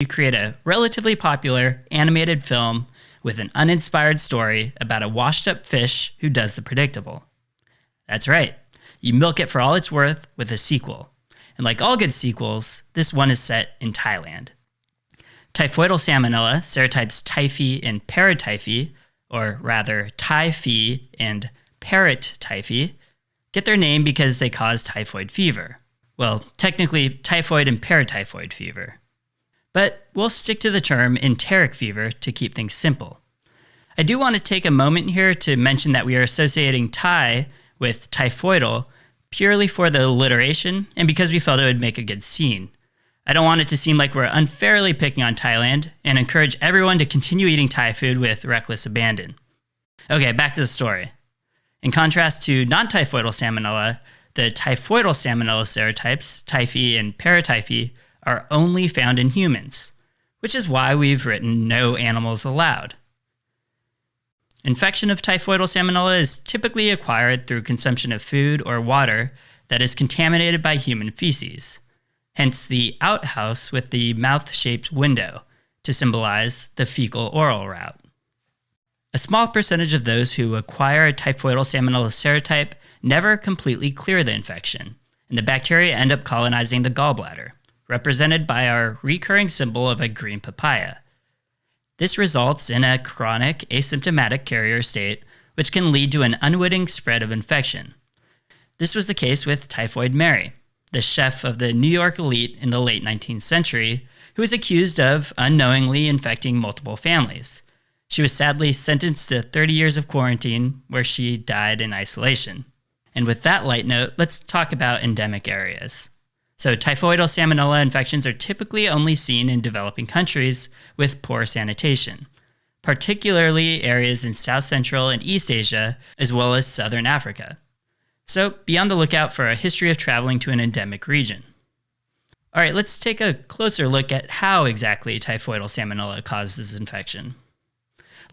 you create a relatively popular animated film with an uninspired story about a washed-up fish who does the predictable. That's right. You milk it for all it's worth with a sequel. And like all good sequels, this one is set in Thailand. Typhoidal salmonella, serotypes Typhy and paratyphy, or rather Typhy and parrot typhy, get their name because they cause typhoid fever. Well, technically typhoid and paratyphoid fever. But we'll stick to the term enteric fever to keep things simple. I do want to take a moment here to mention that we are associating Thai with typhoidal purely for the alliteration and because we felt it would make a good scene. I don't want it to seem like we're unfairly picking on Thailand and encourage everyone to continue eating Thai food with reckless abandon. Okay, back to the story. In contrast to non-typhoidal salmonella, the typhoidal salmonella serotypes, Typhy and paratyphy, are only found in humans, which is why we've written no animals allowed. Infection of typhoidal salmonella is typically acquired through consumption of food or water that is contaminated by human feces, hence the outhouse with the mouth-shaped window to symbolize the fecal-oral route. A small percentage of those who acquire a typhoidal salmonella serotype never completely clear the infection, and the bacteria end up colonizing the gallbladder, represented by our recurring symbol of a green papaya. This results in a chronic, asymptomatic carrier state, which can lead to an unwitting spread of infection. This was the case with Typhoid Mary, the chef of the New York elite in the late 19th century, who was accused of unknowingly infecting multiple families. She was sadly sentenced to 30 years of quarantine, where she died in isolation. And with that light note, let's talk about endemic areas. So typhoidal salmonella infections are typically only seen in developing countries with poor sanitation, particularly areas in South Central and East Asia, as well as Southern Africa. So be on the lookout for a history of traveling to an endemic region. All right, let's take a closer look at how exactly typhoidal salmonella causes infection.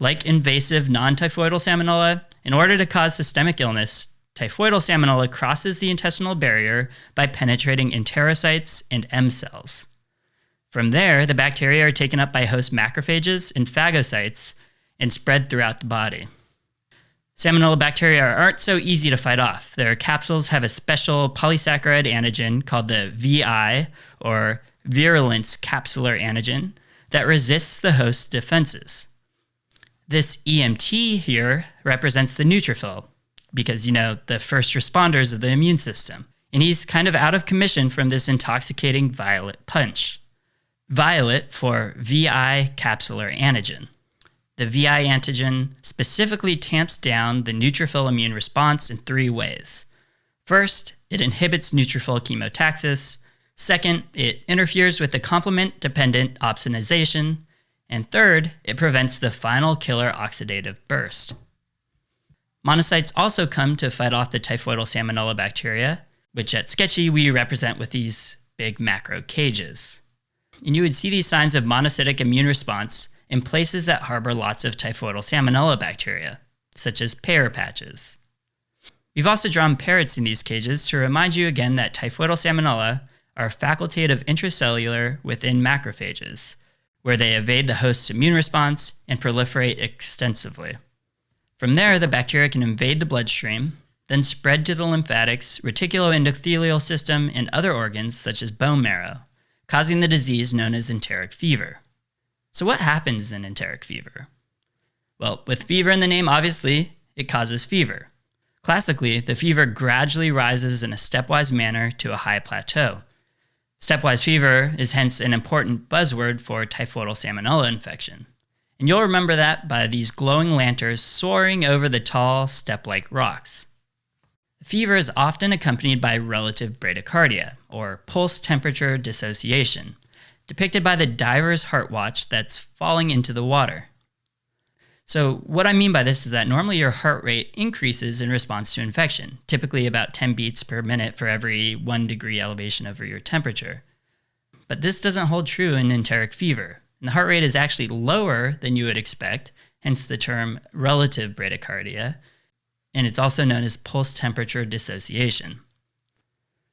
Like invasive non-typhoidal salmonella, in order to cause systemic illness, typhoidal salmonella crosses the intestinal barrier by penetrating enterocytes and M cells. From there, the bacteria are taken up by host macrophages and phagocytes and spread throughout the body. Salmonella bacteria aren't so easy to fight off. Their capsules have a special polysaccharide antigen called the VI, or virulence capsular antigen, that resists the host's defenses. This EMT here represents the neutrophil, because, the first responders of the immune system. And he's kind of out of commission from this intoxicating violet punch. Violet for VI capsular antigen. The VI antigen specifically tamps down the neutrophil immune response in 3 ways. First, it inhibits neutrophil chemotaxis. Second, it interferes with the complement-dependent opsonization. And third, it prevents the final killer oxidative burst. Monocytes also come to fight off the typhoidal salmonella bacteria, which at Sketchy we represent with these big macro cages. And you would see these signs of monocytic immune response in places that harbor lots of typhoidal salmonella bacteria, such as pear patches. We've also drawn parrots in these cages to remind you again that typhoidal salmonella are facultative intracellular within macrophages, where they evade the host's immune response and proliferate extensively. From there, the bacteria can invade the bloodstream, then spread to the lymphatics, reticuloendothelial system, and other organs such as bone marrow, causing the disease known as enteric fever. So what happens in enteric fever? Well, with fever in the name, obviously, it causes fever. Classically, the fever gradually rises in a stepwise manner to a high plateau. Stepwise fever is hence an important buzzword for typhoidal salmonella infection. And you'll remember that by these glowing lanterns soaring over the tall, step-like rocks. Fever is often accompanied by relative bradycardia, or pulse temperature dissociation, depicted by the diver's heart watch that's falling into the water. So what I mean by this is that normally your heart rate increases in response to infection, typically about 10 beats per minute for every 1 degree elevation over your temperature. But this doesn't hold true in enteric fever. And the heart rate is actually lower than you would expect, hence the term relative bradycardia, and it's also known as pulse temperature dissociation.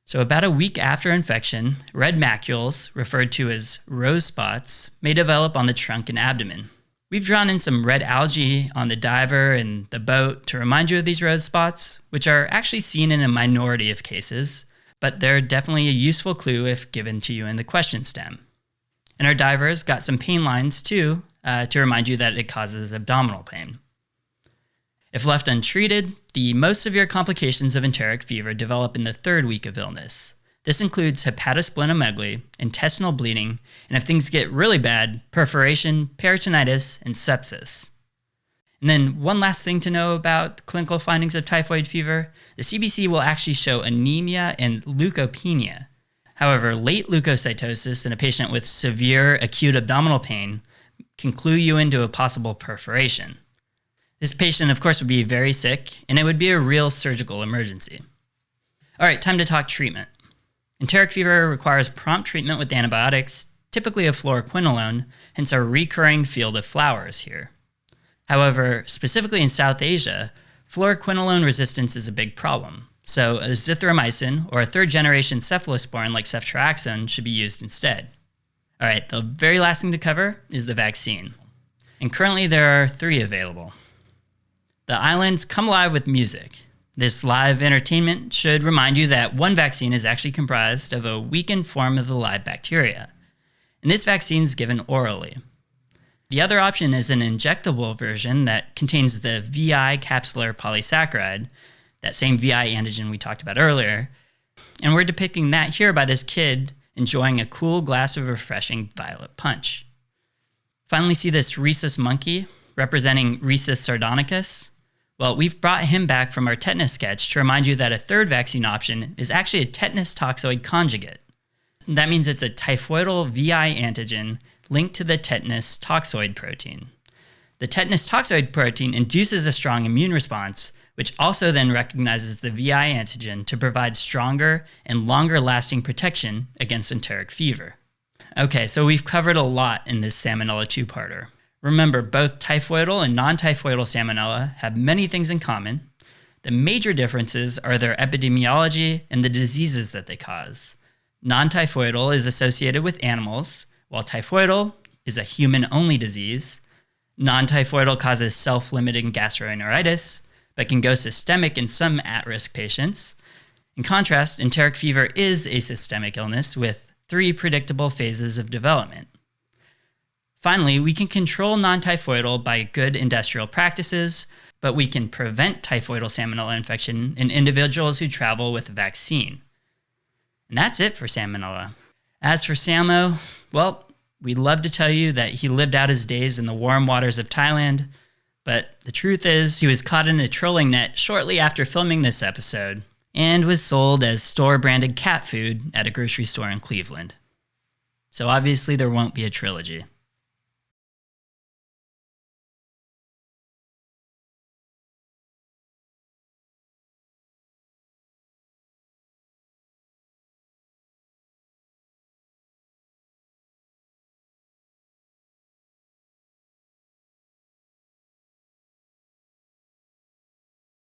So about a week after infection, red macules, referred to as rose spots, may develop on the trunk and abdomen. We've drawn in some red algae on the diver and the boat to remind you of these rose spots, which are actually seen in a minority of cases, but they're definitely a useful clue if given to you in the question stem. And our divers got some pain lines too, to remind you that it causes abdominal pain. If left untreated, the most severe complications of enteric fever develop in the 3rd week of illness. This includes hepatosplenomegaly, intestinal bleeding, and if things get really bad, perforation, peritonitis, and sepsis. And then one last thing to know about clinical findings of typhoid fever, the CBC will actually show anemia and leukopenia. However, late leukocytosis in a patient with severe acute abdominal pain can clue you into a possible perforation. This patient, of course, would be very sick, and it would be a real surgical emergency. All right, time to talk treatment. Enteric fever requires prompt treatment with antibiotics, typically a fluoroquinolone, hence our recurring field of flowers here. However, specifically in South Asia, fluoroquinolone resistance is a big problem, so azithromycin or a 3rd-generation cephalosporin like ceftriaxone should be used instead. All right, the very last thing to cover is the vaccine. And currently there are 3 available. The islands come alive with music. This live entertainment should remind you that one vaccine is actually comprised of a weakened form of the live bacteria, and this vaccine is given orally. The other option is an injectable version that contains the VI capsular polysaccharide, that same VI antigen we talked about earlier, and we're depicting that here by this kid enjoying a cool glass of refreshing violet punch. Finally, see this rhesus monkey representing Rhesus sardonicus? Well, we've brought him back from our tetanus sketch to remind you that a 3rd vaccine option is actually a tetanus toxoid conjugate. That means it's a typhoidal VI antigen linked to the tetanus toxoid protein. The tetanus toxoid protein induces a strong immune response, which also then recognizes the VI antigen to provide stronger and longer-lasting protection against enteric fever. Okay, so we've covered a lot in this Salmonella 2-parter. Remember, both typhoidal and non-typhoidal Salmonella have many things in common. The major differences are their epidemiology and the diseases that they cause. Non-typhoidal is associated with animals, while typhoidal is a human-only disease. Non-typhoidal causes self-limiting gastroenteritis, but can go systemic in some at-risk patients. In contrast, enteric fever is a systemic illness with 3 predictable phases of development. Finally, we can control non-typhoidal by good industrial practices, but we can prevent typhoidal Salmonella infection in individuals who travel with a vaccine. And that's it for Salmonella. As for Samo, well, we'd love to tell you that he lived out his days in the warm waters of Thailand, but the truth is he was caught in a trolling net shortly after filming this episode and was sold as store-branded cat food at a grocery store in Cleveland. So obviously there won't be a trilogy.